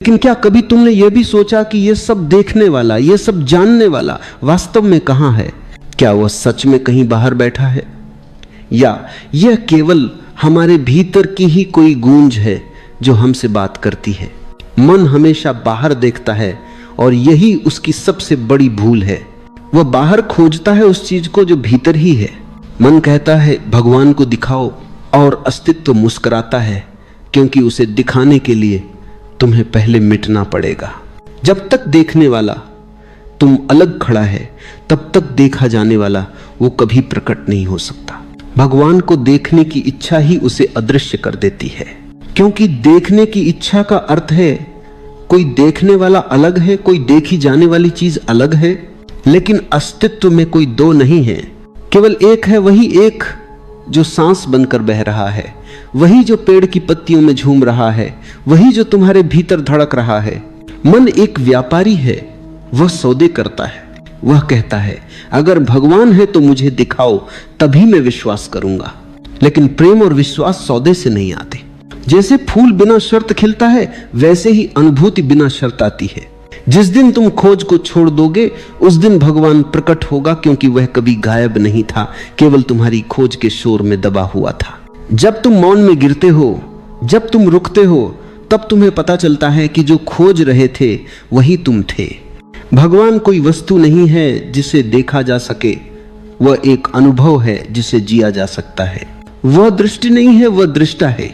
लेकिन क्या कभी तुमने यह भी सोचा कि यह सब देखने वाला, यह सब जानने वाला वास्तव में कहां है? क्या वह सच में कहीं बाहर बैठा है, या यह केवल हमारे भीतर की ही कोई गूंज है जो हमसे बात करती है? मन हमेशा बाहर देखता है और यही उसकी सबसे बड़ी भूल है। वह बाहर खोजता है उस चीज को जो भीतर ही है। मन कहता है भगवान को दिखाओ, और अस्तित्व मुस्कुराता है क्योंकि उसे दिखाने के लिए तुम्हें पहले मिटना पड़ेगा। जब तक देखने वाला तुम अलग खड़ा है, तब तक देखा जाने वाला वो कभी प्रकट नहीं हो सकता। भगवान को देखने की इच्छा ही उसे अदृश्य कर देती है, क्योंकि देखने की इच्छा का अर्थ है कोई देखने वाला अलग है, कोई देखी जाने वाली चीज अलग है। लेकिन अस्तित्व में कोई दो नहीं है, केवल एक है। वही एक जो सांस बनकर बह रहा है, वही जो पेड़ की पत्तियों में झूम रहा है, वही जो तुम्हारे भीतर धड़क रहा है। मन एक व्यापारी है, वह सौदे करता है। वह कहता है अगर भगवान है तो मुझे दिखाओ, तभी मैं विश्वास करूंगा। लेकिन प्रेम और विश्वास सौदे से नहीं आते। जैसे फूल बिना शर्त खिलता है, वैसे ही अनुभूति बिना शर्त आती है। जिस दिन तुम खोज को छोड़ दोगे, उस दिन भगवान प्रकट होगा, क्योंकि वह कभी गायब नहीं था, केवल तुम्हारी खोज के शोर में दबा हुआ था। जब तुम मौन में गिरते हो, जब तुम रुकते हो, तब तुम्हें पता चलता है कि जो खोज रहे थे वही तुम थे। भगवान कोई वस्तु नहीं है जिसे देखा जा सके, वह एक अनुभव है जिसे जिया जा सकता है। वह दृष्टि नहीं है, वह दृष्टा है।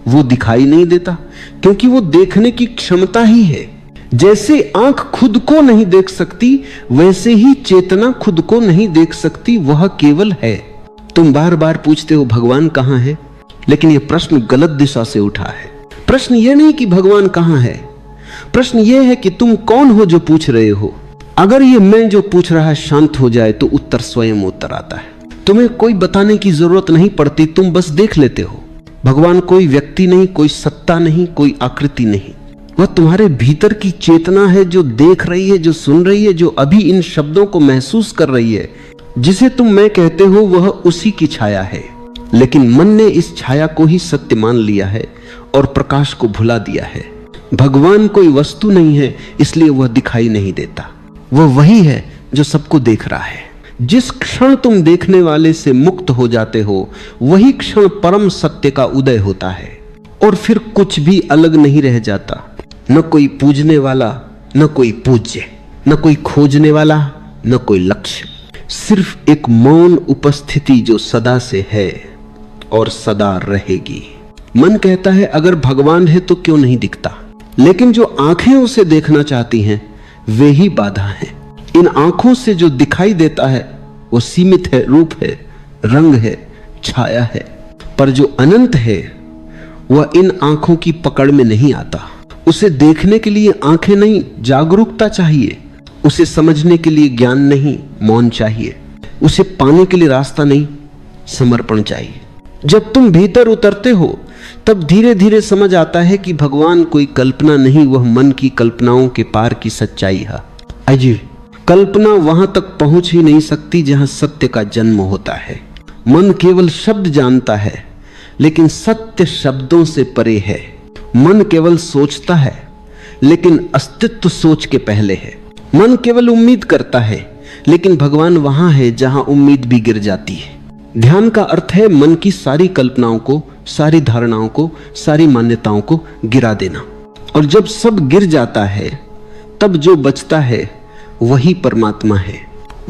वो दिखाई नहीं देता क्योंकि वो देखने की क्षमता ही है। जैसे आंख खुद को नहीं देख सकती, वैसे ही चेतना खुद को नहीं देख सकती, वह केवल है। तुम बार बार पूछते हो भगवान कहां है, लेकिन यह प्रश्न गलत दिशा से उठा है। प्रश्न यह नहीं कि भगवान कहां है, प्रश्न यह है कि तुम कौन हो जो पूछ रहे हो। अगर ये मैं जो पूछ रहा है शांत हो जाए, तो उत्तर स्वयं उत्तर आता है। तुम्हें कोई बताने की जरूरत नहीं पड़ती, तुम बस देख लेते हो। भगवान कोई व्यक्ति नहीं, कोई सत्ता नहीं, कोई आकृति नहीं। वह तुम्हारे भीतर की चेतना है जो देख रही है, जो सुन रही है, जो अभी इन शब्दों को महसूस कर रही है। जिसे तुम मैं कहते हो वह उसी की छाया है। लेकिन मन ने इस छाया को ही सत्य मान लिया है और प्रकाश को भुला दिया है। भगवान कोई वस्तु नहीं है, इसलिए वह दिखाई नहीं देता। वह वही है जो सबको देख रहा है। जिस क्षण तुम देखने वाले से मुक्त हो जाते हो, वही क्षण परम सत्य का उदय होता है, और फिर कुछ भी अलग नहीं रह जाता। न कोई पूजने वाला, न कोई पूज्य, न कोई खोजने वाला, न कोई लक्ष्य। सिर्फ एक मौन उपस्थिति जो सदा से है और सदा रहेगी। मन कहता है अगर भगवान है तो क्यों नहीं दिखता, लेकिन जो आंखें उसे देखना चाहती हैं वे ही बाधा हैं। इन आंखों से जो दिखाई देता है वो सीमित है, रूप है, रंग है, छाया है। पर जो अनंत है वह इन आंखों की पकड़ में नहीं आता। उसे देखने के लिए आंखें नहीं, जागरूकता चाहिए। उसे समझने के लिए ज्ञान नहीं, मौन चाहिए। उसे पाने के लिए रास्ता नहीं, समर्पण चाहिए। जब तुम भीतर उतरते हो, तब धीरे धीरे समझ आता है कि भगवान कोई कल्पना नहीं, वह मन की कल्पनाओं के पार की सच्चाई है। अजी, कल्पना वहां तक पहुंच ही नहीं सकती जहां सत्य का जन्म होता है। मन केवल शब्द जानता है, लेकिन सत्य शब्दों से परे है। मन केवल सोचता है, लेकिन अस्तित्व सोच के पहले है। मन केवल उम्मीद करता है, लेकिन भगवान वहां है जहां उम्मीद भी गिर जाती है। ध्यान का अर्थ है मन की सारी कल्पनाओं को, सारी धारणाओं को, सारी मान्यताओं को गिरा देना। और जब सब गिर जाता है, तब जो बचता है वही परमात्मा है।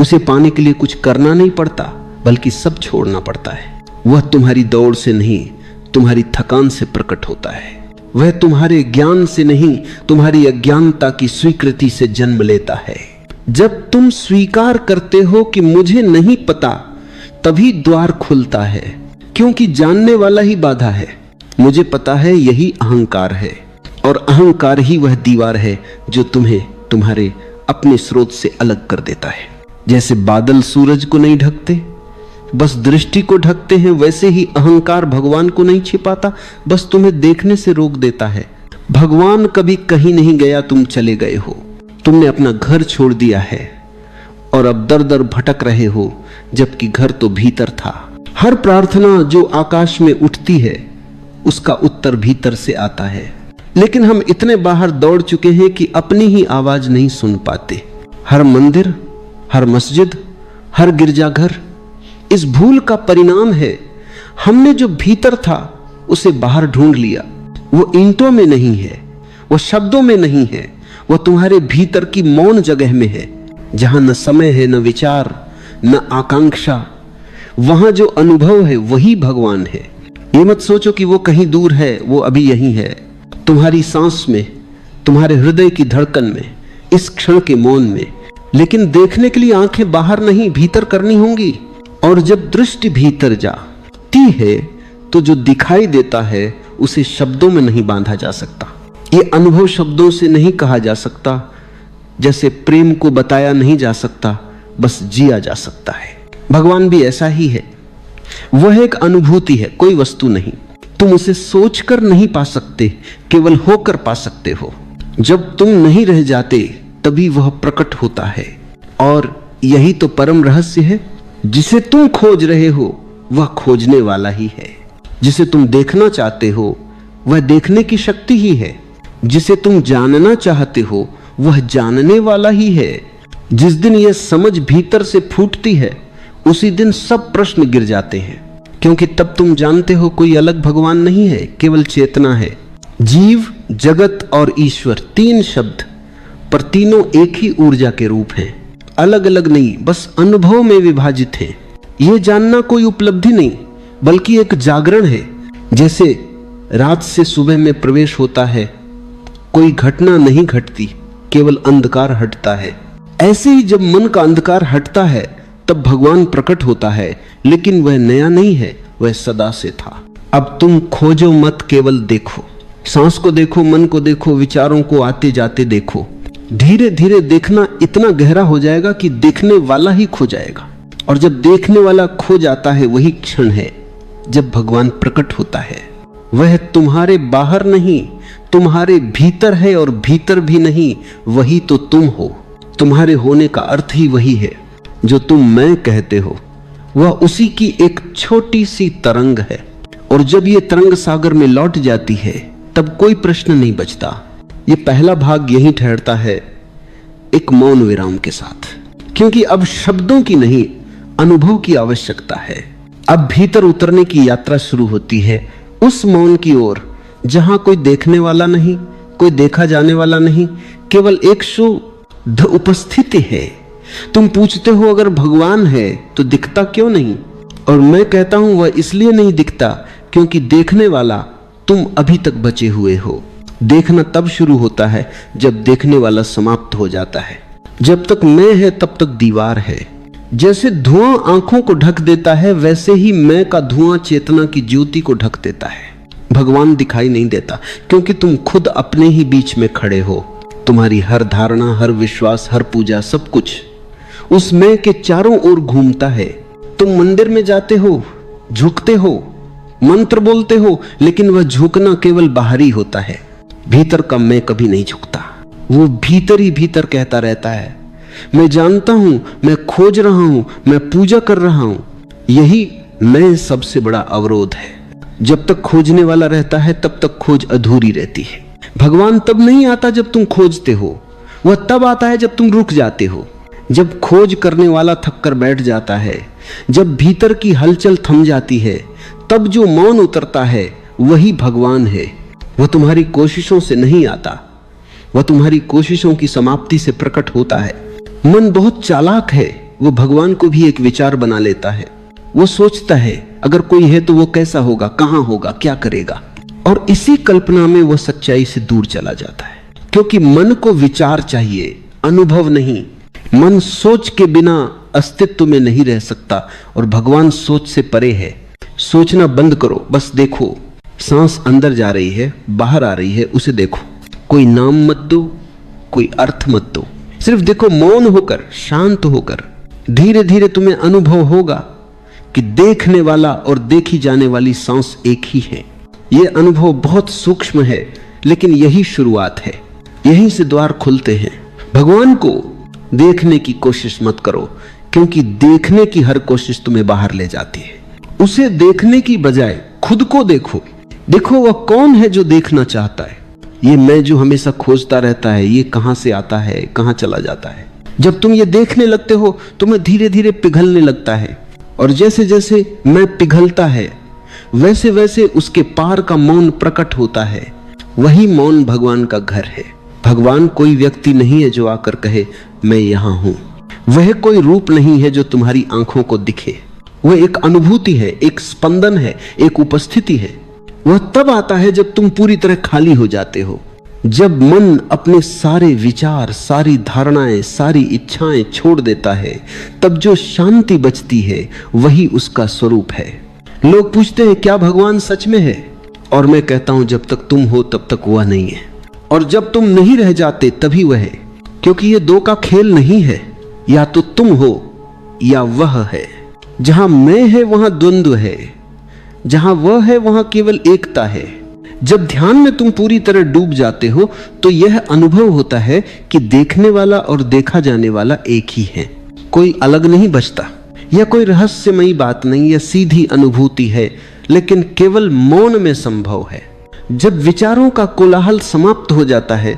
उसे पाने के लिए कुछ करना नहीं पड़ता, बल्कि सब छोड़ना पड़ता है। वह तुम्हारी दौड़ से नहीं, तुम्हारी थकान से प्रकट होता है। वह तुम्हारे ज्ञान से नहीं, तुम्हारी अज्ञानता की स्वीकृति से जन्म लेता है। जब तुम स्वीकार करते हो कि मुझे नहीं पता, तभी द्वार खुलता है, क्योंकि जानने वाला ही बाधा है। मुझे पता है यही अहंकार है, और अहंकार ही वह दीवार है जो तुम्हें तुम्हारे अपने स्रोत से अलग कर देता है। जैसे बादल सूरज को नहीं ढकते, बस दृष्टि को ढकते हैं, वैसे ही अहंकार भगवान को नहीं छिपाता, बस तुम्हें देखने से रोक देता है। भगवान कभी कहीं नहीं गया, तुम चले गए हो। तुमने अपना घर छोड़ दिया है और अब दर दर भटक रहे हो, जबकि घर तो भीतर था। हर प्रार्थना जो आकाश में उठती है, उसका उत्तर भीतर से आता है। लेकिन हम इतने बाहर दौड़ चुके हैं कि अपनी ही आवाज नहीं सुन पाते। हर मंदिर, हर मस्जिद, हर गिरजाघर इस भूल का परिणाम है। हमने जो भीतर था उसे बाहर ढूंढ लिया। वो ईंटों में नहीं है, वो शब्दों में नहीं है, वो तुम्हारे भीतर की मौन जगह में है, जहां न समय है, न विचार, न आकांक्षा। वहां जो अनुभव है वही भगवान है। ये मत सोचो कि वो कहीं दूर है, वो अभी यही है, तुम्हारी सांस में, तुम्हारे हृदय की धड़कन में, इस क्षण के मौन में। लेकिन देखने के लिए आंखें बाहर नहीं, भीतर करनी होंगी। और जब दृष्टि भीतर जाती है तो जो दिखाई देता है उसे शब्दों में नहीं बांधा जा सकता। ये अनुभव शब्दों से नहीं कहा जा सकता, जैसे प्रेम को बताया नहीं जा सकता, बस जिया जा सकता है। भगवान भी ऐसा ही है। वह एक अनुभूति है, कोई वस्तु नहीं। तुम उसे सोचकर नहीं पा सकते, केवल होकर पा सकते हो। जब तुम नहीं रह जाते तभी वह प्रकट होता है। और यही तो परम रहस्य है। जिसे तुम खोज रहे हो वह खोजने वाला ही है। जिसे तुम देखना चाहते हो वह देखने की शक्ति ही है। जिसे तुम जानना चाहते हो वह जानने वाला ही है। जिस दिन यह समझ भीतर से फूटती है उसी दिन सब प्रश्न गिर जाते हैं, क्योंकि तब तुम जानते हो कोई अलग भगवान नहीं है, केवल चेतना है। जीव, जगत और ईश्वर, तीन शब्द, पर तीनों एक ही ऊर्जा के रूप हैं, अलग अलग नहीं, बस अनुभव में विभाजित हैं। यह जानना कोई उपलब्धि नहीं बल्कि एक जागरण है। जैसे रात से सुबह में प्रवेश होता है, कोई घटना नहीं घटती, केवल अंधकार हटता है। ऐसे ही जब मन का अंधकार हटता है तब भगवान प्रकट होता है, लेकिन वह नया नहीं है, वह सदा से था। अब तुम खोजो मत, केवल देखो। सांस को देखो, मन को देखो, विचारों को आते जाते देखो। धीरे धीरे देखना इतना गहरा हो जाएगा कि देखने वाला ही खो जाएगा। और जब देखने वाला खो जाता है वही क्षण है जब भगवान प्रकट होता है। वह तुम्हारे बाहर नहीं, तुम्हारे भीतर है, और भीतर भी नहीं, वही तो तुम हो। तुम्हारे होने का अर्थ ही वही है। जो तुम मैं कहते हो वह उसी की एक छोटी सी तरंग है। और जब ये तरंग सागर में लौट जाती है तब कोई प्रश्न नहीं बचता। ये पहला भाग यहीं ठहरता है, एक मौन विराम के साथ, क्योंकि अब शब्दों की नहीं, अनुभव की आवश्यकता है। अब भीतर उतरने की यात्रा शुरू होती है, उस मौन की ओर जहां कोई देखने वाला नहीं, कोई देखा जाने वाला नहीं, केवल एक शुद्ध उपस्थिति है। तुम पूछते हो अगर भगवान है तो दिखता क्यों नहीं? और मैं कहता हूं वह इसलिए नहीं दिखता क्योंकि देखने वाला तुम अभी तक बचे हुए हो। देखना तब शुरू होता है जब देखने वाला समाप्त हो जाता है। जब तक मैं है तब तक दीवार है। जैसे धुआं आंखों को ढक देता है, वैसे ही मैं का धुआं चेतना की ज्योति को ढक देता है। भगवान दिखाई नहीं देता क्योंकि तुम खुद अपने ही बीच में खड़े हो। तुम्हारी हर धारणा, हर विश्वास, हर पूजा, सब कुछ उस मैं के चारों ओर घूमता है। तुम मंदिर में जाते हो, झुकते हो, मंत्र बोलते हो, लेकिन वह झुकना केवल बाहरी होता है। भीतर का मैं कभी नहीं झुकता। वो भीतर ही भीतर कहता रहता है, मैं जानता हूं, मैं खोज रहा हूं, मैं पूजा कर रहा हूं। यही मैं सबसे बड़ा अवरोध है। जब तक खोजने वाला रहता है तब तक खोज अधूरी रहती है। भगवान तब नहीं आता जब तुम खोजते हो, वह तब आता है जब तुम रुक जाते हो। जब खोज करने वाला थक कर बैठ जाता है, जब भीतर की हलचल थम जाती है, तब जो मौन उतरता है वही भगवान है। वह तुम्हारी कोशिशों से नहीं आता, वह तुम्हारी कोशिशों की समाप्ति से प्रकट होता है। मन बहुत चालाक है, वो भगवान को भी एक विचार बना लेता है। वो सोचता है अगर कोई है तो वो कैसा होगा, कहां होगा, क्या करेगा, और इसी कल्पना में वो सच्चाई से दूर चला जाता है। क्योंकि मन को विचार चाहिए, अनुभव नहीं। मन सोच के बिना अस्तित्व में नहीं रह सकता, और भगवान सोच से परे है। सोचना बंद करो, बस देखो। सांस अंदर जा रही है, बाहर आ रही है, उसे देखो। कोई नाम मत दो, कोई अर्थ मत दो, सिर्फ देखो। मौन होकर, शांत होकर, धीरे धीरे तुम्हें अनुभव होगा कि देखने वाला और देखी जाने वाली सांस एक ही है। यह अनुभव बहुत सूक्ष्म है, लेकिन यही शुरुआत है। यहीं से द्वार खुलते हैं। भगवान को देखने की कोशिश मत करो, क्योंकि देखने की हर कोशिश तुम्हें बाहर ले जाती है। उसे देखने की बजाय खुद को देखो। देखो वह कौन है जो देखना चाहता है। ये मैं जो हमेशा खोजता रहता है, ये कहां से आता है, कहां चला जाता है। जब तुम ये देखने लगते हो तुम्हें धीरे धीरे पिघलने लगता है, और जैसे जैसे मैं पिघलता है वैसे वैसे उसके पार का मौन प्रकट होता है। वही मौन भगवान का घर है। भगवान कोई व्यक्ति नहीं है जो आकर कहे मैं यहां हूं। वह कोई रूप नहीं है जो तुम्हारी आंखों को दिखे। वह एक अनुभूति है, एक स्पंदन है, एक उपस्थिति है। वह तब आता है जब तुम पूरी तरह खाली हो जाते हो, जब मन अपने सारे विचार, सारी धारणाएं, सारी इच्छाएं छोड़ देता है। तब जो शांति बचती है वही उसका स्वरूप है। लोग पूछते हैं क्या भगवान सच में है, और मैं कहता हूं जब तक तुम हो तब तक वह नहीं है, और जब तुम नहीं रह जाते तभी वह है। क्योंकि ये दो का खेल नहीं है, या तो तुम हो या वह है। जहां मैं है वहां द्वंद्व है, जहां वह है वहां केवल एकता है। जब ध्यान में तुम पूरी तरह डूब जाते हो तो यह अनुभव होता है कि देखने वाला और देखा जाने वाला एक ही है, कोई अलग नहीं बचता। यह कोई रहस्यमयी बात नहीं, यह सीधी अनुभूति है, लेकिन केवल मौन में संभव है। जब विचारों का कोलाहल समाप्त हो जाता है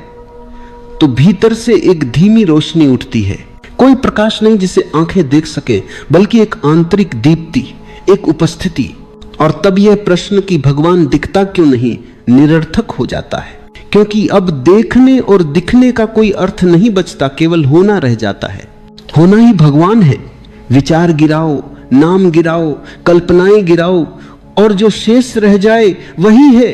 तो भीतर से एक धीमी रोशनी उठती है। कोई प्रकाश नहीं जिसे आंखें देख सके, बल्कि एक आंतरिक दीप्ति, एक उपस्थिति। और तब यह प्रश्न कि भगवान दिखता क्यों नहीं निरर्थक हो जाता है, क्योंकि अब देखने और दिखने का कोई अर्थ नहीं बचता, केवल होना रह जाता है। होना ही भगवान है। विचार गिराओ, नाम गिराओ, कल्पनाएं गिराओ, और जो शेष रह जाए वही है।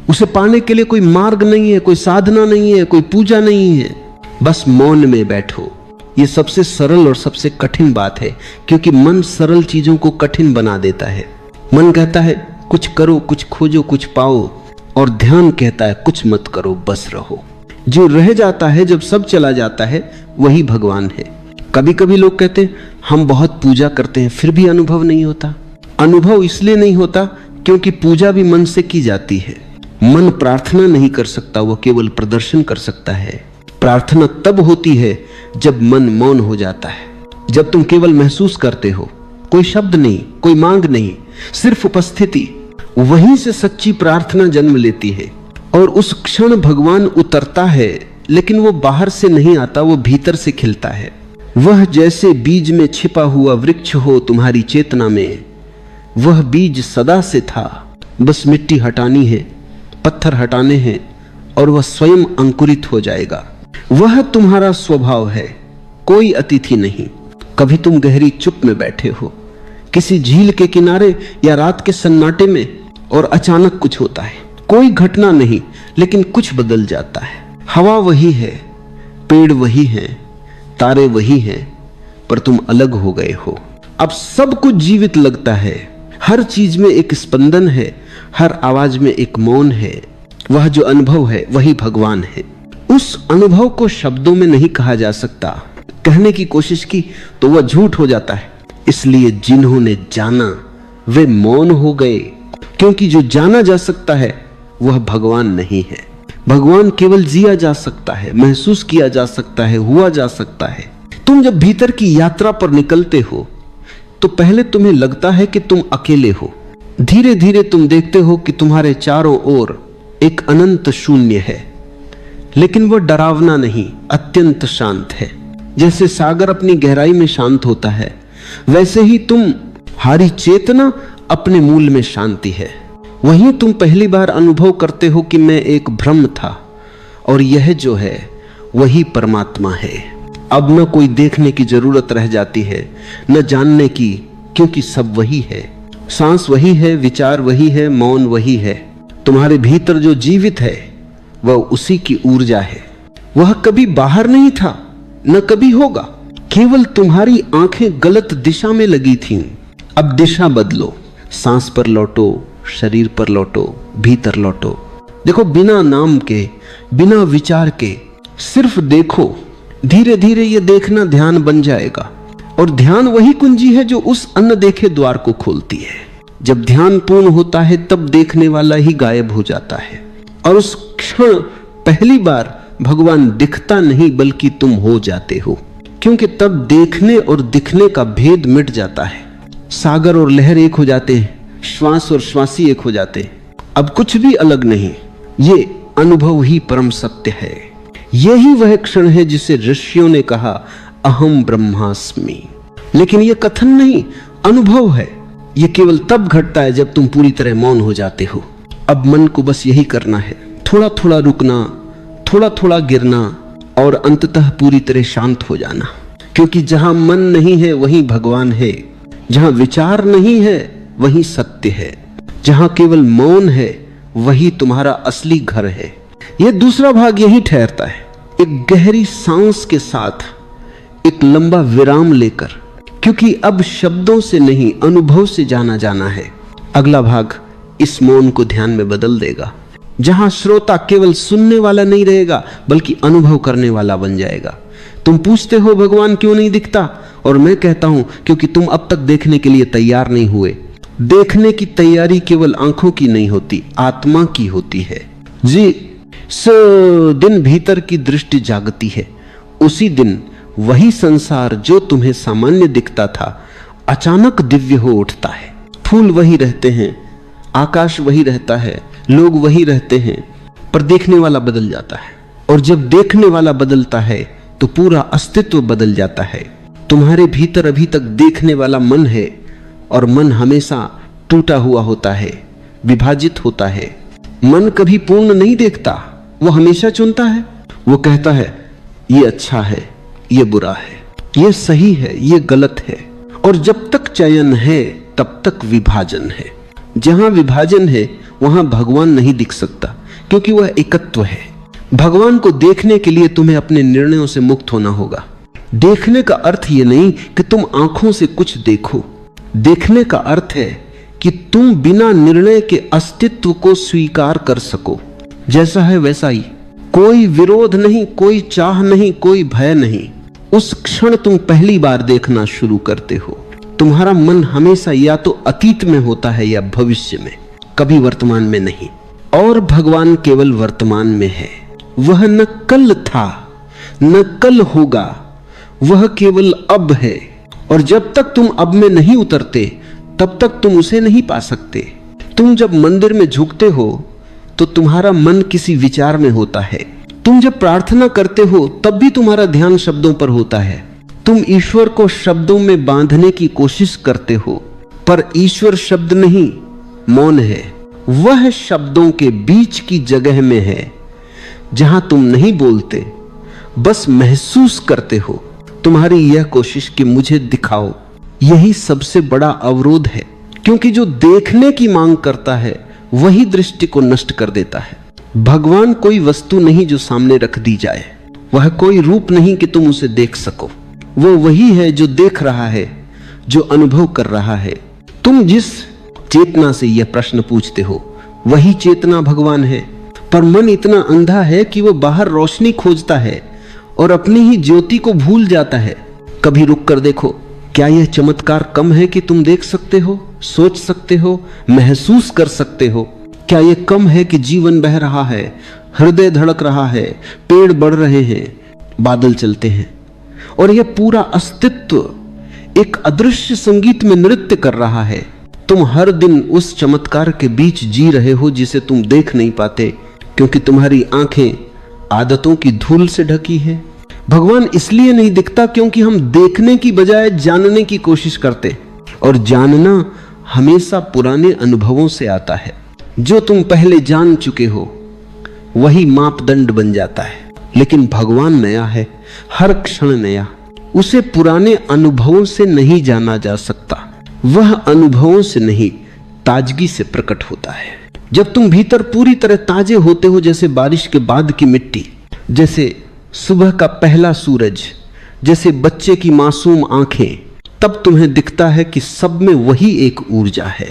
उसे पाने के लिए कोई मार्ग नहीं है, कोई साधना नहीं है, कोई पूजा नहीं है। बस मौन में बैठो। ये सबसे सरल और सबसे कठिन बात है, क्योंकि मन सरल चीजों को कठिन बना देता है। मन कहता है कुछ करो, कुछ खोजो, कुछ पाओ, और ध्यान कहता है कुछ मत करो, बस रहो। जो रह जाता है जब सब चला जाता है वही भगवान है। कभी कभी लोग कहते हैं हम बहुत पूजा करते हैं फिर भी अनुभव नहीं होता। अनुभव इसलिए नहीं होता क्योंकि पूजा भी मन से की जाती है। मन प्रार्थना नहीं कर सकता, वो केवल प्रदर्शन कर सकता है। प्रार्थना तब होती है जब मन मौन हो जाता है, जब तुम केवल महसूस करते हो, कोई शब्द नहीं, कोई मांग नहीं, सिर्फ उपस्थिति। वहीं से सच्ची प्रार्थना जन्म लेती है, और उस क्षण भगवान उतरता है, लेकिन वो बाहर से नहीं आता, वो भीतर से खिलता है। वह जैसे बीज में छिपा हुआ वृक्ष हो तुम्हारी चेतना में, वह बीज सदा से था, बस मिट्टी हटानी है, पत्थर हटाने हैं, और वह स्वयं अंकुरित हो जाएगा। वह तुम्हारा स्वभाव है, कोई अतिथि नहीं। कभी तुम गहरी चुप में बैठे हो किसी झील के किनारे या रात के सन्नाटे में, और अचानक कुछ होता है। कोई घटना नहीं, लेकिन कुछ बदल जाता है। हवा वही है, पेड़ वही है, तारे वही हैं, पर तुम अलग हो गए हो। अब सब कुछ जीवित लगता है, हर चीज में एक स्पंदन है, हर आवाज में एक मौन है। वह जो अनुभव है वही भगवान है। उस अनुभव को शब्दों में नहीं कहा जा सकता। कहने की कोशिश की तो वह झूठ हो जाता है। इसलिए जिन्होंने जाना वे मौन हो गए, क्योंकि जो जाना जा सकता है वह भगवान नहीं है। भगवान केवल जिया जा सकता है, महसूस किया जा सकता है, हुआ जा सकता है। तुम जब भीतर की यात्रा पर निकलते हो तो पहले तुम्हें लगता है कि तुम अकेले हो। धीरे धीरे तुम देखते हो कि तुम्हारे चारों ओर एक अनंत शून्य है, लेकिन वह डरावना नहीं, अत्यंत शांत है। जैसे सागर अपनी गहराई में शांत होता है, वैसे ही तुम्हारी चेतना अपने मूल में शांति है। वहीं तुम पहली बार अनुभव करते हो कि मैं एक भ्रम था, और यह जो है वही परमात्मा है। अब न कोई देखने की जरूरत रह जाती है, न जानने की, क्योंकि सब वही है। सांस वही है, विचार वही है, मौन वही है। तुम्हारे भीतर जो जीवित है वह उसी की ऊर्जा है। वह कभी बाहर नहीं था, न कभी होगा। केवल तुम्हारी आंखें गलत दिशा में लगी थीं। अब दिशा बदलो, सांस पर लौटो, शरीर पर लौटो, भीतर लौटो। देखो, बिना नाम के, बिना विचार के, सिर्फ देखो। धीरे धीरे ये देखना ध्यान बन जाएगा, और ध्यान वही कुंजी है जो उस अनदेखे द्वार को खोलती है। जब ध्यान पूर्ण होता है तब देखने वाला ही गायब हो जाता है, और उस क्षण पहली बार भगवान दिखता नहीं बल्कि तुम हो जाते हो, क्योंकि तब देखने और दिखने का भेद मिट जाता है। सागर और लहर एक हो जाते हैं, श्वास और श्वासी एक हो जाते हैं। अब कुछ भी अलग नहीं, ये अनुभव ही परम सत्य है। यही वह क्षण है जिसे ऋषियों ने कहा अहम ब्रह्मास्मि। लेकिन यह कथन नहीं, अनुभव है। यह केवल तब घटता है जब तुम पूरी तरह मौन हो जाते हो। अब मन को बस यही करना है, थोड़ा थोड़ा रुकना, थोड़ा थोड़ा गिरना और अंततः पूरी तरह शांत हो जाना। क्योंकि जहां मन नहीं है वहीं भगवान है, जहां विचार नहीं है वहीं सत्य है, जहां केवल मौन है वही तुम्हारा असली घर है। यह दूसरा भाग यही ठहरता है, एक गहरी सांस के साथ, एक लंबा विराम लेकर, क्योंकि अब शब्दों से नहीं अनुभव से जाना जाना है। अगला भाग इस मौन को ध्यान में बदल देगा, जहां श्रोता केवल सुनने वाला नहीं रहेगा बल्कि अनुभव करने वाला बन जाएगा। तुम पूछते हो भगवान क्यों नहीं दिखता, और मैं कहता हूं क्योंकि तुम अब तक देखने के लिए तैयार नहीं हुए। देखने की तैयारी केवल आंखों की नहीं होती, आत्मा की होती है। जी दिन भीतर की दृष्टि जागती है, उसी दिन वही संसार जो तुम्हें सामान्य दिखता था अचानक दिव्य हो उठता है। फूल वही रहते हैं, आकाश वही रहता है, लोग वही रहते हैं, पर देखने वाला बदल जाता है। और जब देखने वाला बदलता है तो पूरा अस्तित्व बदल जाता है। तुम्हारे भीतर अभी तक देखने वाला मन है, और मन हमेशा टूटा हुआ होता है, विभाजित होता है। मन कभी पूर्ण नहीं देखता, वो हमेशा चुनता है। वो कहता है ये अच्छा है, ये बुरा है, ये सही है, ये गलत है। और जब तक चयन है तब तक विभाजन है। जहां विभाजन है वहां भगवान नहीं दिख सकता, क्योंकि वह एकत्व है। भगवान को देखने के लिए तुम्हें अपने निर्णयों से मुक्त होना होगा। देखने का अर्थ ये नहीं कि तुम आंखों से कुछ देखो, देखने का अर्थ है कि तुम बिना निर्णय के अस्तित्व को स्वीकार कर सको। जैसा है वैसा ही, कोई विरोध नहीं, कोई चाह नहीं, कोई भय नहीं। उस क्षण तुम पहली बार देखना शुरू करते हो। तुम्हारा मन हमेशा या तो अतीत में होता है या भविष्य में, कभी वर्तमान में नहीं। और भगवान केवल वर्तमान में है। वह न कल था न कल होगा, वह केवल अब है। और जब तक तुम अब में नहीं उतरते तब तक तुम उसे नहीं पा सकते। तुम जब मंदिर में झुकते हो तो तुम्हारा मन किसी विचार में होता है। तुम जब प्रार्थना करते हो तब भी तुम्हारा ध्यान शब्दों पर होता है। तुम ईश्वर को शब्दों में बांधने की कोशिश करते हो, पर ईश्वर शब्द नहीं, मौन है। वह शब्दों के बीच की जगह में है, जहां तुम नहीं बोलते, बस महसूस करते हो। तुम्हारी यह कोशिश कि मुझे दिखाओ, यही सबसे बड़ा अवरोध है। क्योंकि जो देखने की मांग करता है वही दृष्टि को नष्ट कर देता है। भगवान कोई वस्तु नहीं जो सामने रख दी जाए, वह कोई रूप नहीं कि तुम उसे देख सको। वो वही है जो देख रहा है, जो अनुभव कर रहा है। तुम जिस चेतना से यह प्रश्न पूछते हो वही चेतना भगवान है। पर मन इतना अंधा है कि वो बाहर रोशनी खोजता है और अपनी ही ज्योति को भूल जाता है। कभी रुक कर देखो, क्या यह चमत्कार कम है कि तुम देख सकते हो, सोच सकते हो, महसूस कर सकते हो? क्या यह कम है कि जीवन बह रहा है, हृदय धड़क रहा है, पेड़ बढ़ रहे हैं, बादल चलते हैं, और यह पूरा अस्तित्व एक अदृश्य संगीत में नृत्य कर रहा है? तुम हर दिन उस चमत्कार के बीच जी रहे हो जिसे तुम देख नहीं पाते, क्योंकि तुम्हारी आंखें आदतों की धूल से ढकी है। भगवान इसलिए नहीं दिखता क्योंकि हम देखने की बजाय जानने की कोशिश करते, और जानना हमेशा पुराने अनुभवों से आता है। जो तुम पहले जान चुके हो वही मापदंड बन जाता है। लेकिन भगवान नया है, हर क्षण नया। उसे पुराने अनुभवों से नहीं जाना जा सकता। वह अनुभवों से नहीं, ताजगी से प्रकट होता है। जब तुम भीतर पूरी तरह ताजे होते हो, जैसे बारिश के बाद की मिट्टी, जैसे सुबह का पहला सूरज, जैसे बच्चे की मासूम आंखें, तब तुम्हें दिखता है कि सब में वही एक ऊर्जा है।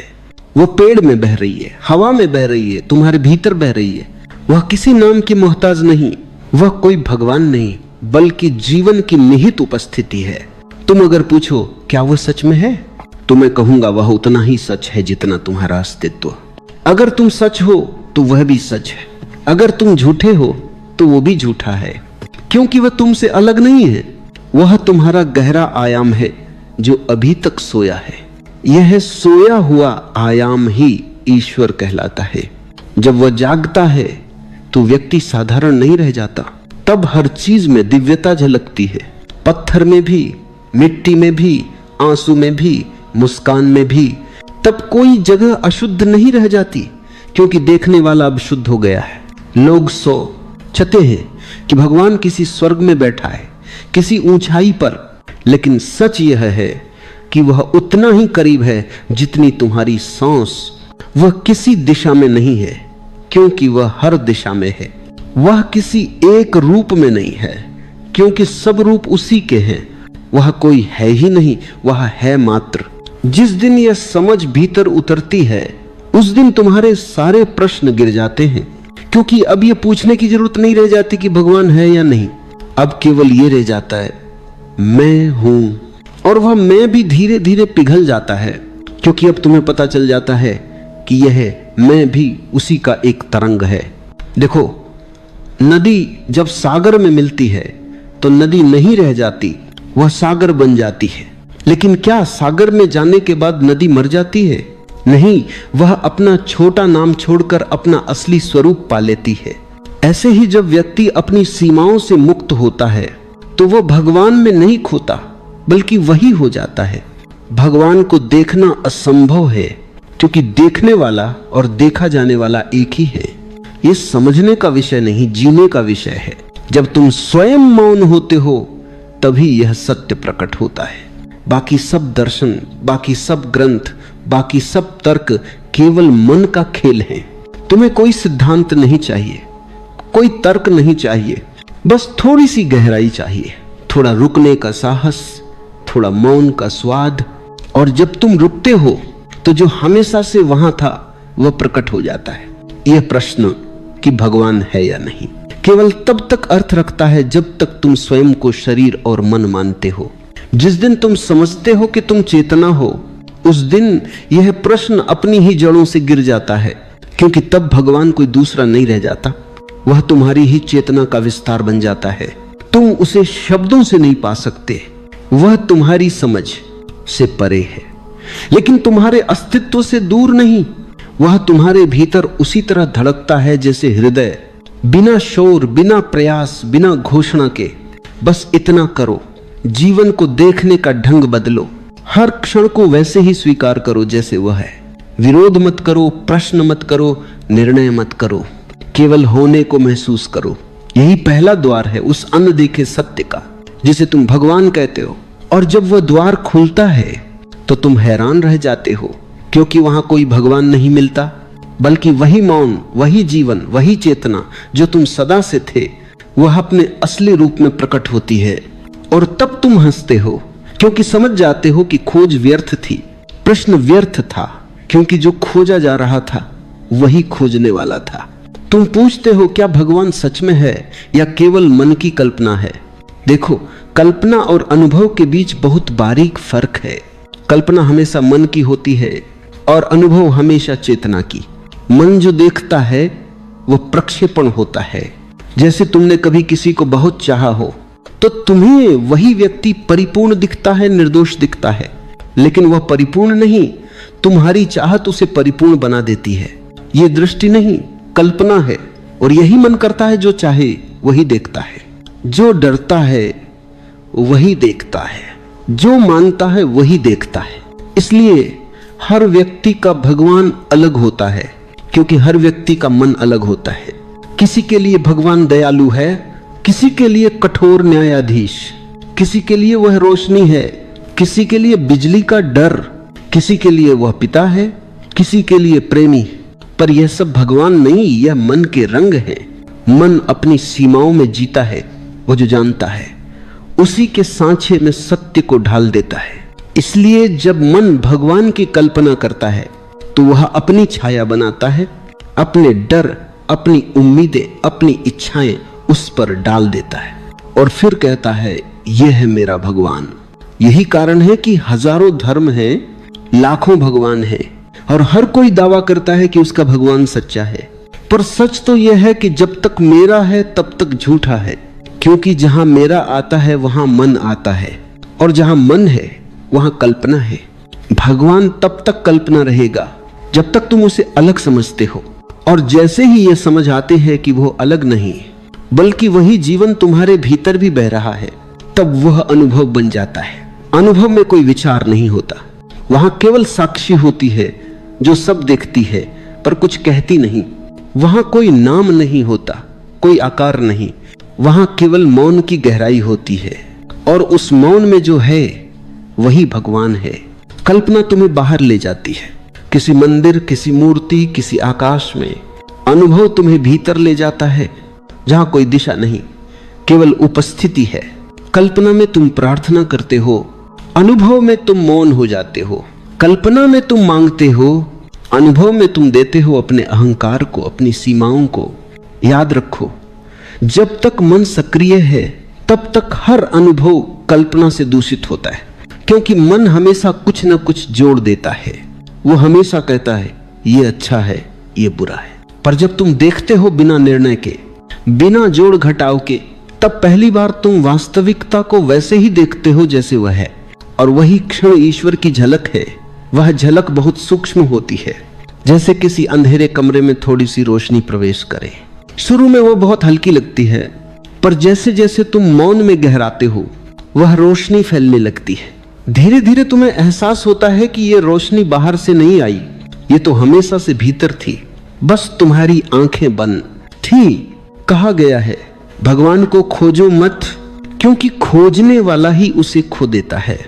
वो पेड़ में बह रही है, हवा में बह रही है, तुम्हारे भीतर बह रही है। वह किसी नाम की मोहताज नहीं, वह कोई भगवान नहीं, बल्कि जीवन की निहित उपस्थिति है। तुम अगर पूछो क्या वह सच में है, तो मैं कहूंगा वह उतना ही सच है जितना तुम्हारा अस्तित्व। अगर तुम सच हो तो वह भी सच है, अगर तुम झूठे हो तो वो भी झूठा है, क्योंकि वह तुमसे अलग नहीं है। वह तुम्हारा गहरा आयाम है जो अभी तक सोया है। यह सोया हुआ आयाम ही ईश्वर कहलाता है। जब वह जागता है तो व्यक्ति साधारण नहीं रह जाता। तब हर चीज में दिव्यता झलकती है, पत्थर में भी, मिट्टी में भी, आंसू में भी, मुस्कान में भी। तब कोई जगह अशुद्ध नहीं रह जाती, क्योंकि देखने वाला अब शुद्ध हो गया है। लोग सोचते हैं कि भगवान किसी स्वर्ग में बैठा है, किसी ऊंचाई पर, लेकिन सच यह है कि वह उतना ही करीब है जितनी तुम्हारी सांस। वह किसी दिशा में नहीं है, क्योंकि वह हर दिशा में है। वह किसी एक रूप में नहीं है, क्योंकि सब रूप उसी के हैं। वह कोई है ही नहीं, वह है मात्र। जिस दिन यह समझ भीतर उतरती है, उस दिन तुम्हारे सारे प्रश्न गिर जाते हैं, क्योंकि अब यह पूछने की जरूरत नहीं रह जाती कि भगवान है या नहीं। अब केवल यह रह जाता है, मैं हूं। और वह मैं भी धीरे धीरे पिघल जाता है, क्योंकि अब तुम्हें पता चल जाता है कि यह मैं भी उसी का एक तरंग है। देखो, नदी जब सागर में मिलती है तो नदी नहीं रह जाती, वह सागर बन जाती है। लेकिन क्या सागर में जाने के बाद नदी मर जाती है? नहीं, वह अपना छोटा नाम छोड़कर अपना असली स्वरूप पा लेती है। ऐसे ही जब व्यक्ति अपनी सीमाओं से मुक्त होता है तो वह भगवान में नहीं खोता, बल्कि वही हो जाता है। भगवान को देखना असंभव है, क्योंकि देखने वाला और देखा जाने वाला एक ही है। ये समझने का विषय नहीं, जीने का विषय है। जब तुम स्वयं मौन होते हो तभी यह सत्य प्रकट होता है। बाकी सब दर्शन, बाकी सब ग्रंथ, बाकी सब तर्क केवल मन का खेल है। तुम्हें कोई सिद्धांत नहीं चाहिए, कोई तर्क नहीं चाहिए, बस थोड़ी सी गहराई चाहिए, थोड़ा रुकने का साहस, थोड़ा मौन का स्वाद। और जब तुम रुकते हो तो जो हमेशा से वहां था वह प्रकट हो जाता है। यह प्रश्न कि भगवान है या नहीं केवल तब तक अर्थ रखता है जब तक तुम स्वयं को शरीर और मन मानते हो। जिस दिन तुम समझते हो कि तुम चेतना हो, उस दिन यह प्रश्न अपनी ही जड़ों से गिर जाता है, क्योंकि तब भगवान कोई दूसरा नहीं रह जाता। वह तुम्हारी ही चेतना का विस्तार बन जाता है। तुम उसे शब्दों से नहीं पा सकते, वह तुम्हारी समझ से परे है, लेकिन तुम्हारे अस्तित्व से दूर नहीं। वह तुम्हारे भीतर उसी तरह धड़कता है जैसे हृदय, बिना शोर, बिना प्रयास, बिना घोषणा के। बस इतना करो, जीवन को देखने का ढंग बदलो, हर क्षण को वैसे ही स्वीकार करो जैसे वह है। विरोध मत करो, प्रश्न मत करो, निर्णय मत करो, केवल होने को महसूस करो। यही पहला द्वार है उस अनदेखे सत्य का, जिसे तुम भगवान कहते हो। और जब वह द्वार खुलता है तो तुम हैरान रह जाते हो, क्योंकि वहां कोई भगवान नहीं मिलता, बल्कि वही मौन, वही जीवन, वही चेतना जो तुम सदा से थे, वह अपने असली रूप में प्रकट होती है। और तब तुम हंसते हो, क्योंकि समझ जाते हो कि खोज व्यर्थ थी, प्रश्न व्यर्थ था, क्योंकि जो खोजा जा रहा था वही खोजने वाला था। तुम पूछते हो क्या भगवान सच में है या केवल मन की कल्पना है? देखो, कल्पना और अनुभव के बीच बहुत बारीक फर्क है। कल्पना हमेशा मन की होती है और अनुभव हमेशा चेतना की। मन जो देखता है वो प्रक्षेपण होता है। जैसे तुमने कभी किसी को बहुत चाहा हो तो तुम्हें वही व्यक्ति परिपूर्ण दिखता है, निर्दोष दिखता है, लेकिन वह परिपूर्ण नहीं, तुम्हारी चाहत उसे परिपूर्ण बना देती है। ये दृष्टि नहीं, कल्पना है। और यही मन करता है, जो चाहे वही देखता है, जो डरता है वही देखता है, जो मानता है वही देखता है। इसलिए हर व्यक्ति का भगवान अलग होता है, क्योंकि हर व्यक्ति का मन अलग होता है। किसी के लिए भगवान दयालु है, किसी के लिए कठोर न्यायाधीश, किसी के लिए वह रोशनी है, किसी के लिए बिजली का डर, किसी के लिए वह पिता है, किसी के लिए प्रेमी। पर यह सब भगवान नहीं, यह मन के रंग हैं। मन अपनी सीमाओं में जीता है। वो जो जानता है उसी के सांचे में सत्य को ढाल देता है। इसलिए जब मन भगवान की कल्पना करता है तो वह अपनी छाया बनाता है, अपने डर, अपनी उम्मीदें, अपनी इच्छाएं उस पर डाल देता है और फिर कहता है यह है मेरा भगवान। यही कारण है कि हजारों धर्म हैं, लाखों भगवान हैं, और हर कोई दावा करता है कि उसका भगवान सच्चा है। पर सच तो यह है कि जब तक मेरा है तब तक झूठा है, क्योंकि जहां मेरा आता है वहां मन आता है, और जहां मन है वहां कल्पना है। भगवान तब तक कल्पना रहेगा जब तक तुम उसे अलग समझते हो, और जैसे ही ये समझ आते हैं कि वो अलग नहीं बल्कि वही जीवन तुम्हारे भीतर भी बह रहा है, तब वह अनुभव बन जाता है। अनुभव में कोई विचार नहीं होता, वहां केवल साक्षी होती है जो सब देखती है पर कुछ कहती नहीं। वहां कोई नाम नहीं होता, कोई आकार नहीं, वहां केवल मौन की गहराई होती है और उस मौन में जो है वही भगवान है। कल्पना तुम्हें बाहर ले जाती है, किसी मंदिर, किसी मूर्ति, किसी आकाश में। अनुभव तुम्हें भीतर ले जाता है जहां कोई दिशा नहीं, केवल उपस्थिति है। कल्पना में तुम प्रार्थना करते हो, अनुभव में तुम मौन हो जाते हो। कल्पना में तुम मांगते हो, अनुभव में तुम देते हो अपने अहंकार को, अपनी सीमाओं को। याद रखो, जब तक मन सक्रिय है तब तक हर अनुभव कल्पना से दूषित होता है, क्योंकि मन हमेशा कुछ न कुछ जोड़ देता है। वो हमेशा कहता है ये अच्छा है, ये बुरा है। पर जब तुम देखते हो बिना निर्णय के, बिना जोड़ घटाव के, तब पहली बार तुम वास्तविकता को वैसे ही देखते हो जैसे वह है। और वही क्षण ईश्वर की झलक है। वह झलक बहुत सूक्ष्म होती है, जैसे किसी अंधेरे कमरे में थोड़ी सी रोशनी प्रवेश करे। शुरू में वो बहुत हल्की लगती है, पर जैसे जैसे तुम मौन में गहराते हो वह रोशनी फैलने लगती है। धीरे धीरे तुम्हें एहसास होता है कि ये रोशनी बाहर से नहीं आई, ये तो हमेशा से भीतर थी, बस तुम्हारी आंखें बंद थी। कहा गया है भगवान को खोजो मत, क्योंकि खोजने वाला ही उसे खो देता है।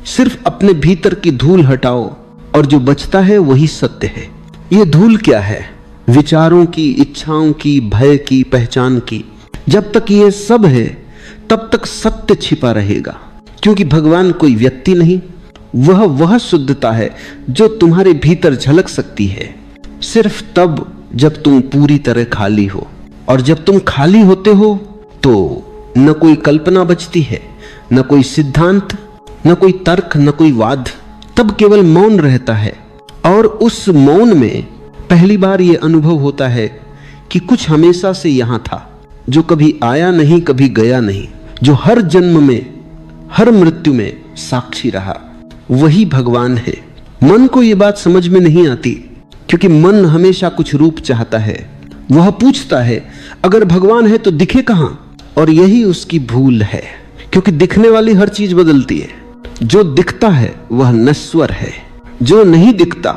सिर्फ अपने भीतर की धूल हटाओ और जो बचता है वही सत्य है। ये धूल क्या है? विचारों की, इच्छाओं की, भय की, पहचान की। जब तक ये सब है तब तक सत्य छिपा रहेगा, क्योंकि भगवान कोई व्यक्ति नहीं, वह शुद्धता है जो तुम्हारे भीतर झलक सकती है सिर्फ तब जब तुम पूरी तरह खाली हो। और जब तुम खाली होते हो तो न कोई कल्पना बचती है, न कोई सिद्धांत, न कोई तर्क, न कोई वाद। तब केवल मौन रहता है। और उस मौन में पहली बार यह अनुभव होता है कि कुछ हमेशा से यहां था, जो कभी आया नहीं, कभी गया नहीं, जो हर जन्म में, हर मृत्यु में साक्षी रहा। वही भगवान है। मन को यह बात समझ में नहीं आती, क्योंकि मन हमेशा कुछ रूप चाहता है। वह पूछता है अगर भगवान है तो दिखे कहां? और यही उसकी भूल है, क्योंकि दिखने वाली हर चीज बदलती है। जो दिखता है वह नश्वर है, जो नहीं दिखता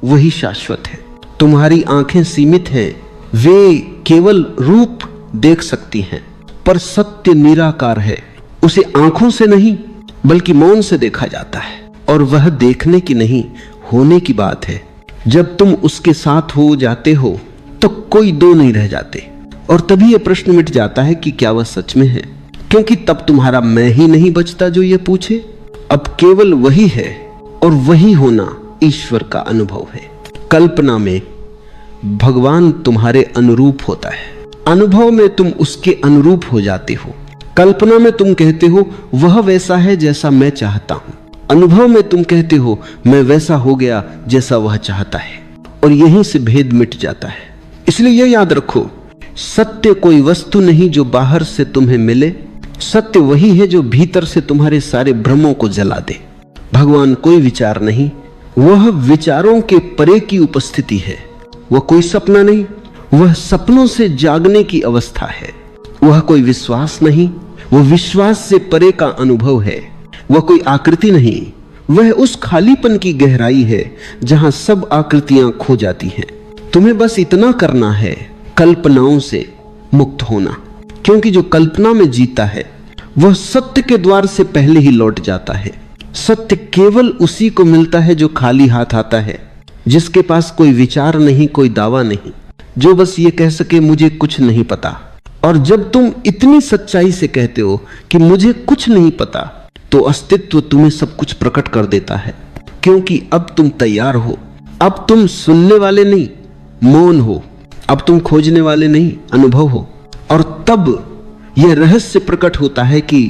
वही शाश्वत है। तुम्हारी आंखें सीमित हैं, वे केवल रूप देख सकती हैं, पर सत्य निराकार है। उसे आंखों से नहीं बल्कि मौन से देखा जाता है, और वह देखने की नहीं, होने की बात है। जब तुम उसके साथ हो जाते हो तो कोई दो नहीं रह जाते, और तभी यह प्रश्न मिट जाता है कि क्या वह सच में है, क्योंकि तब तुम्हारा मैं ही नहीं बचता जो ये पूछे। अब केवल वही है, और वही होना ईश्वर का अनुभव है। कल्पना में भगवान तुम्हारे अनुरूप होता है, अनुभव में तुम उसके अनुरूप हो जाते हो। कल्पना में तुम कहते हो वह वैसा है जैसा मैं चाहता हूं, अनुभव में तुम कहते हो मैं वैसा हो गया जैसा वह चाहता है, और यहीं से भेद मिट जाता है। इसलिए यह याद रखो, सत्य कोई वस्तु नहीं जो बाहर से तुम्हें मिले, सत्य वही है जो भीतर से तुम्हारे सारे भ्रमों को जला दे। भगवान कोई विचार नहीं, वह विचारों के परे की उपस्थिति है। वह कोई सपना नहीं, वह सपनों से जागने की अवस्था है। वह कोई विश्वास नहीं, वह विश्वास से परे का अनुभव है। वह कोई आकृति नहीं, वह उस खालीपन की गहराई है जहां सब आकृतियां खो जाती हैं। तुम्हें बस इतना करना है, कल्पनाओं से मुक्त होना, क्योंकि जो कल्पना में जीता है वह सत्य के द्वार से पहले ही लौट जाता है। सत्य केवल उसी को मिलता है जो खाली हाथ आता है, जिसके पास कोई विचार नहीं, कोई दावा नहीं, जो बस ये कह सके मुझे कुछ नहीं पता। और जब तुम इतनी सच्चाई से कहते हो कि मुझे कुछ नहीं पता, तो अस्तित्व तुम्हें सब कुछ प्रकट कर देता है, क्योंकि अब तुम तैयार हो। अब तुम सुनने वाले नहीं, मौन हो। अब तुम खोजने वाले नहीं, अनुभव हो। और तब यह रहस्य प्रकट होता है कि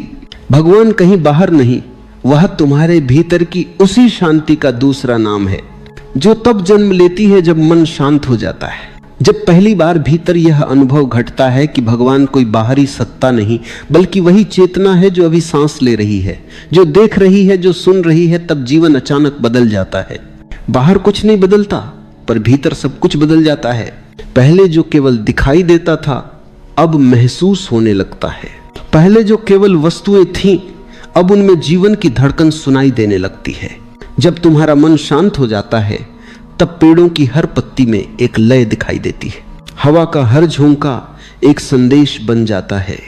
भगवान कहीं बाहर नहीं, वह तुम्हारे भीतर की उसी शांति का दूसरा नाम है, जो तब जन्म लेती है जब मन शांत हो जाता है। जब पहली बार भीतर यह अनुभव घटता है कि भगवान कोई बाहरी सत्ता नहीं, बल्कि वही चेतना है जो अभी सांस ले रही है, जो देख रही है, जो सुन रही है, तब जीवन अचानक बदल जाता है। बाहर कुछ नहीं बदलता, पर भीतर सब कुछ बदल जाता है। पहले जो केवल दिखाई देता था अब महसूस होने लगता है। पहले जो केवल वस्तुएं थीं अब उनमें जीवन की धड़कन सुनाई देने लगती है। जब तुम्हारा मन शांत हो जाता है तब पेड़ों की हर पत्ती में एक लय दिखाई देती है। हवा का हर झोंका एक संदेश बन जाता है।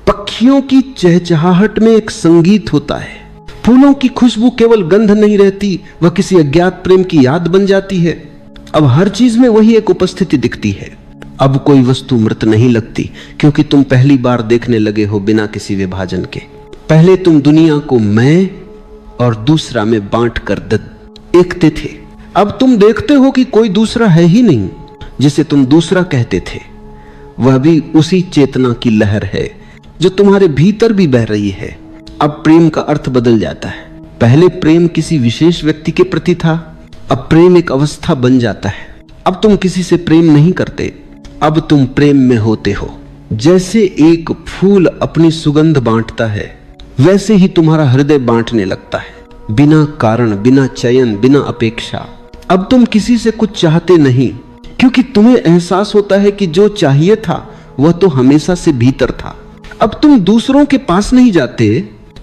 पक्षियों की चहचहाहट में एक संगीत होता है। फूलों की खुशबू केवल गंध नहीं रहती, वह किसी अज्ञात प्रेम की याद बन जाती है। अब हर चीज में वही एक उपस्थिति दिखती है। अब कोई वस्तु मृत नहीं लगती, क्योंकि तुम पहली बार देखने लगे हो बिना किसी विभाजन के। पहले तुम दुनिया को मैं और दूसरा में बांट कर देखते थे। अब तुम देखते हो कि कोई दूसरा है ही नहीं। जिसे तुम दूसरा कहते थे वह भी उसी चेतना की लहर है जो तुम्हारे भीतर भी बह रही है। अब प्रेम का अर्थ बदल जाता है। पहले प्रेम किसी विशेष व्यक्ति के प्रति था, अब प्रेम एक अवस्था बन जाता है। अब तुम किसी से प्रेम नहीं करते, अब तुम प्रेम में होते हो। जैसे एक फूल अपनी सुगंध बांटता है वैसे ही तुम्हारा हृदय बांटने लगता है, बिना कारण, बिना चयन, बिना अपेक्षा। अब तुम किसी से कुछ चाहते नहीं, क्योंकि तुम्हें एहसास होता है कि जो चाहिए था वह तो हमेशा से भीतर था। अब तुम दूसरों के पास नहीं जाते,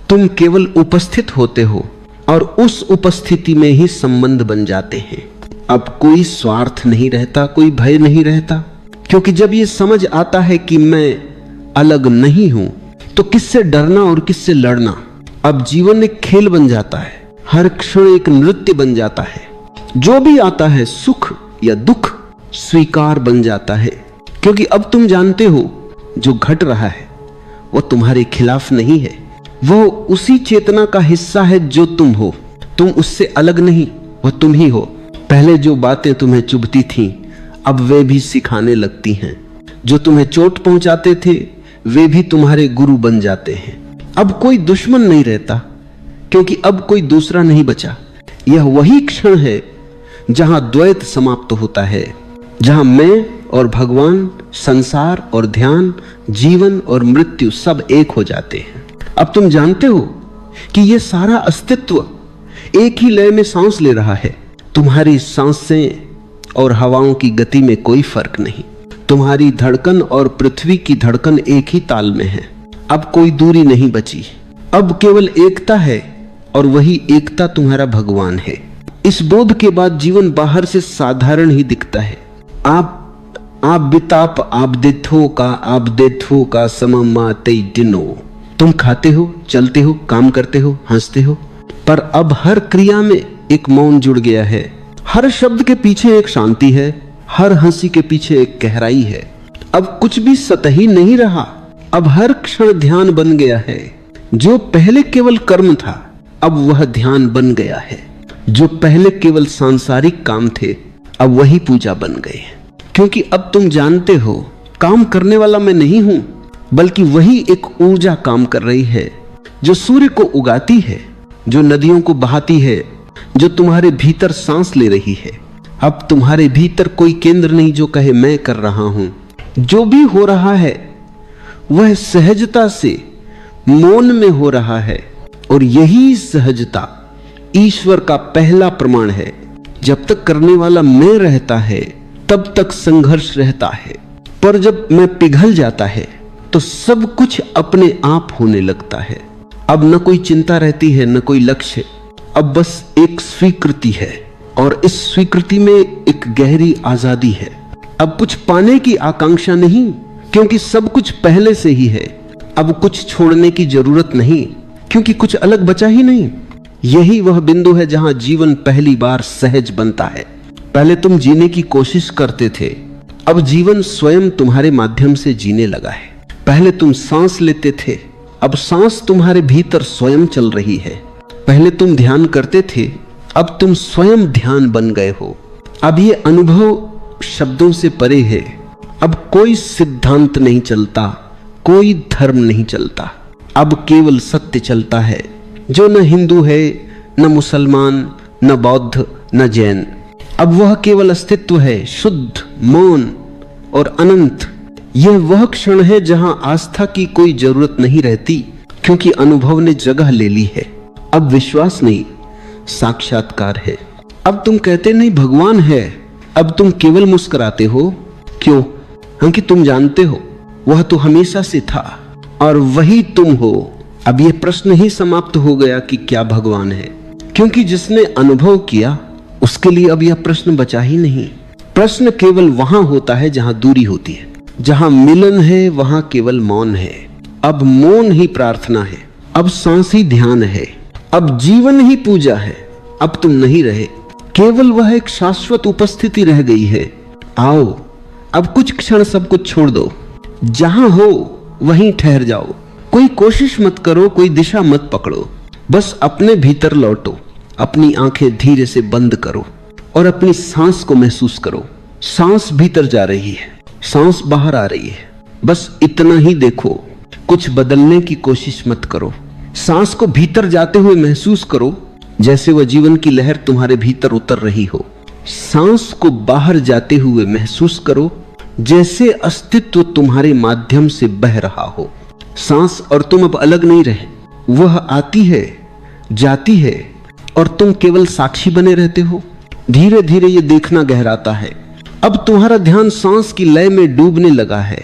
तुम केवल उपस्थित होते हो और उस उपस्थिति में ही संबंध बन जाते हैं। अब कोई स्वार्थ नहीं रहता, कोई भय नहीं रहता, क्योंकि जब ये समझ आता है कि मैं अलग नहीं हूं तो किससे डरना और किससे लड़ना। अब जीवन एक खेल बन जाता है, हर क्षण एक नृत्य बन जाता है। जो भी आता है सुख या दुख स्वीकार बन जाता है, क्योंकि अब तुम जानते हो जो घट रहा है वो तुम्हारे खिलाफ नहीं है, वो उसी चेतना का हिस्सा है जो तुम हो। तुम उससे अलग नहीं, वो तुम ही हो। पहले जो बातें तुम्हें चुभती थीं अब वे भी सिखाने लगती हैं। जो तुम्हें चोट पहुंचाते थे वे भी तुम्हारे गुरु बन जाते हैं। अब कोई दुश्मन नहीं रहता, क्योंकि अब कोई दूसरा नहीं बचा। यह वही क्षण है जहां द्वैत समाप्त होता है, जहां मैं और भगवान, संसार और ध्यान, जीवन और मृत्यु सब एक हो जाते हैं। अब तुम जानते हो कि यह सारा अस्तित्व एक ही लय में सांस ले रहा है। तुम्हारी सांसें और हवाओं की गति में कोई फर्क नहीं। तुम्हारी धड़कन और पृथ्वी की धड़कन एक ही ताल में है। अब कोई दूरी नहीं बची, अब केवल एकता है और वही एकता तुम्हारा भगवान है। इस बोध के बाद जीवन बाहर से साधारण ही दिखता है। आप बिताप आप देथो का सममा तई दिनो। तुम खाते हो, चलते हो, काम करते हो, हंसते हो, पर अब हर क्रिया में एक मौन जुड़ गया है। हर शब्द के पीछे एक शांति है, हर हंसी के पीछे एक गहराई है। अब कुछ भी सतही नहीं रहा, अब हर क्षण ध्यान बन गया है। जो पहले केवल कर्म था अब वह ध्यान बन गया है। जो पहले केवल सांसारिक काम थे अब वही पूजा बन गए। क्योंकि अब तुम जानते हो काम करने वाला मैं नहीं हूं, बल्कि वही एक ऊर्जा काम कर रही है जो सूर्य को उगाती है, जो नदियों को बहाती है, जो तुम्हारे भीतर सांस ले रही है। अब तुम्हारे भीतर कोई केंद्र नहीं जो कहे मैं कर रहा हूं। जो भी हो रहा है वह सहजता से मौन में हो रहा है, और यही सहजता ईश्वर का पहला प्रमाण है। जब तक करने वाला मैं रहता है तब तक संघर्ष रहता है, पर जब मैं पिघल जाता है तो सब कुछ अपने आप होने लगता है। अब न कोई चिंता रहती है, न कोई लक्ष्य, अब बस एक स्वीकृति है, और इस स्वीकृति में एक गहरी आजादी है। अब कुछ पाने की आकांक्षा नहीं, क्योंकि सब कुछ पहले से ही है। अब कुछ छोड़ने की जरूरत नहीं, क्योंकि कुछ अलग बचा ही नहीं। यही वह बिंदु है जहां जीवन पहली बार सहज बनता है। पहले तुम जीने की कोशिश करते थे, अब जीवन स्वयं तुम्हारे माध्यम से जीने लगा है। पहले तुम सांस लेते थे, अब सांस तुम्हारे भीतर स्वयं चल रही है। पहले तुम ध्यान करते थे, अब तुम स्वयं ध्यान बन गए हो। अब ये अनुभव शब्दों से परे है। अब कोई सिद्धांत नहीं चलता, कोई धर्म नहीं चलता, अब केवल सत्य चलता है, जो न हिंदू है, न मुसलमान, न बौद्ध, न जैन। अब वह केवल अस्तित्व है, शुद्ध, मौन और अनंत। यह वह क्षण है जहां आस्था की कोई जरूरत नहीं रहती, क्योंकि अनुभव ने जगह ले ली है। अब विश्वास नहीं, साक्षात्कार है। अब तुम कहते नहीं भगवान है, अब तुम केवल मुस्कुराते हो। क्यों? क्योंकि तुम जानते हो वह तो हमेशा से था और वही तुम हो। अब यह प्रश्न ही समाप्त हो गया कि क्या भगवान है, क्योंकि जिसने अनुभव किया उसके लिए अब यह प्रश्न बचा ही नहीं। प्रश्न केवल वहां होता है जहां दूरी होती है। जहां मिलन है वहां केवल मौन है। अब मौन ही प्रार्थना है, अब सांस ही ध्यान है, अब जीवन ही पूजा है। अब तुम नहीं रहे, केवल वह एक शाश्वत उपस्थिति रह गई है। आओ अब कुछ क्षण सब कुछ छोड़ दो, जहां हो वहीं ठहर जाओ। कोई कोशिश मत करो, कोई दिशा मत पकड़ो, बस अपने भीतर लौटो। अपनी आंखें धीरे से बंद करो और अपनी सांस को महसूस करो। सांस भीतर जा रही है, सांस बाहर आ रही है, बस इतना ही देखो। कुछ बदलने की कोशिश मत करो। सांस को भीतर जाते हुए महसूस करो, जैसे वह जीवन की लहर तुम्हारे भीतर उतर रही हो। सांस को बाहर जाते हुए महसूस करो, जैसे अस्तित्व तुम्हारे माध्यम से बह रहा हो। सांस और तुम अब अलग नहीं रहे, वह आती है, जाती है और तुम केवल साक्षी बने रहते हो। धीरे धीरे ये देखना गहराता है। अब तुम्हारा ध्यान सांस की लय में डूबने लगा है।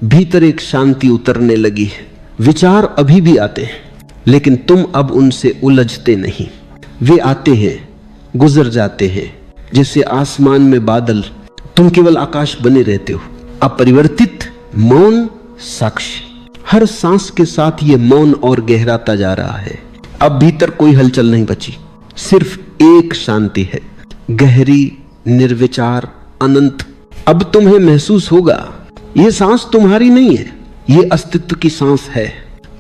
भीतर एक शांति उतरने लगी है। विचार अभी भी आते हैं, लेकिन तुम अब उनसे उलझते नहीं। वे आते हैं, गुजर जाते हैं, जैसे आसमान में बादल। तुम केवल आकाश बने रहते हो, अपरिवर्तित, मौन, साक्षी। हर सांस के साथ ये मौन और गहराता जा रहा है। अब भीतर कोई हलचल नहीं बची, सिर्फ एक शांति है, गहरी, निर्विचार, अनंत। अब तुम्हें महसूस होगा ये सांस तुम्हारी नहीं है, ये अस्तित्व की सांस है।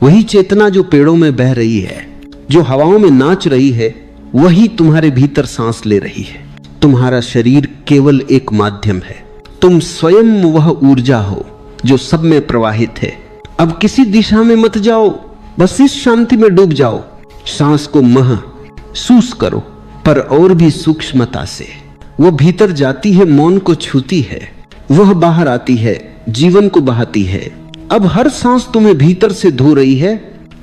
वही चेतना जो पेड़ों में बह रही है, जो हवाओं में नाच रही है, वही तुम्हारे भीतर सांस ले रही है। तुम्हारा शरीर केवल एक माध्यम है, तुम स्वयं वह ऊर्जा हो जो सब में प्रवाहित है। अब किसी दिशा में मत जाओ, बस इस शांति में डूब जाओ। सांस को महसूस करो, पर और भी सूक्ष्मता से। वो भीतर जाती है, मौन को छूती है, वह बाहर आती है, जीवन को बहाती है। अब हर सांस तुम्हें भीतर से धो रही है,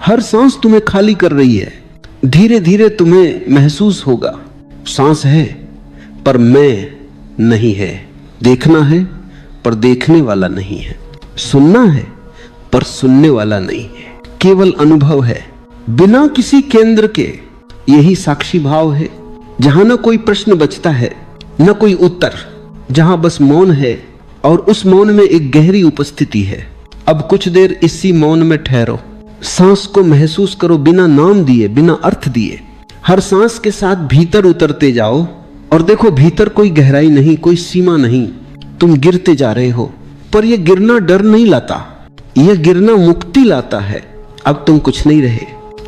हर सांस तुम्हें खाली कर रही है। धीरे धीरे तुम्हें महसूस होगा, सांस है पर मैं नहीं है। देखना है पर देखने वाला नहीं है। सुनना है पर सुनने वाला नहीं है। केवल अनुभव है, बिना किसी केंद्र के। यही साक्षी भाव है, जहां न कोई प्रश्न बचता है, न कोई उत्तर, जहां बस मौन है और उस मौन में एक गहरी उपस्थिति है। अब कुछ देर इसी मौन में ठहरो, सांस को महसूस करो, बिना नाम दिए, बिना अर्थ दिए। हर सांस के साथ भीतर उतरते जाओ और देखो, भीतर कोई गहराई नहीं, कोई सीमा नहीं। तुम गिरते जा रहे हो, पर यह गिरना डर नहीं लाता, यह गिरना मुक्ति लाता है। अब तुम कुछ नहीं रहे,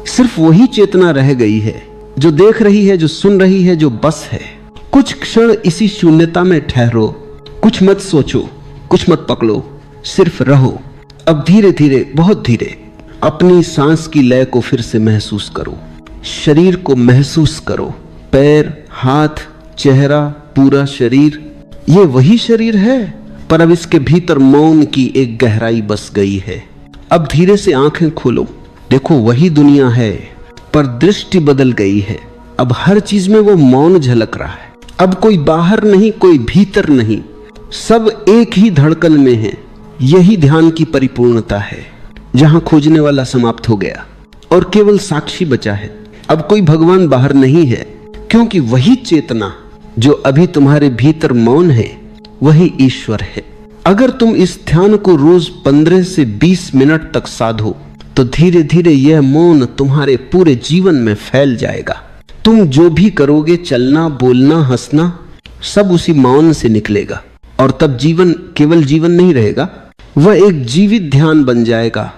सिर्फ वही चेतना रह गई है, जो देख रही है, जो सुन रही है, जो बस है। कुछ क्षण इसी शून्यता में ठहरो, कुछ मत सोचो, कुछ मत पकड़ो, सिर्फ रहो। अब धीरे धीरे, बहुत धीरे, अपनी सांस की लय को फिर से महसूस करो। शरीर को महसूस करो, पैर, हाथ, चेहरा, पूरा शरीर। ये वही शरीर है, पर अब इसके भीतर मौन की एक गहराई बस गई है। अब धीरे से आंखें खोलो, देखो वही दुनिया है, पर दृष्टि बदल गई है। अब हर चीज में वो मौन झलक रहा है। अब कोई बाहर नहीं, कोई भीतर नहीं, सब एक ही धड़कन में है। यही ध्यान की परिपूर्णता है, जहां खोजने वाला समाप्त हो गया और केवल साक्षी बचा है। अब कोई भगवान बाहर नहीं है, क्योंकि वही चेतना जो अभी तुम्हारे भीतर मौन है, वही ईश्वर है। अगर तुम इस ध्यान को रोज 15 से 20 मिनट तक साधो, तो धीरे धीरे यह मौन तुम्हारे पूरे जीवन में फैल जाएगा। तुम जो भी करोगे, चलना, बोलना, हंसना, सब उसी मौन से निकलेगा। और तब जीवन केवल जीवन नहीं रहेगा, वह एक जीवित ध्यान बन जाएगा।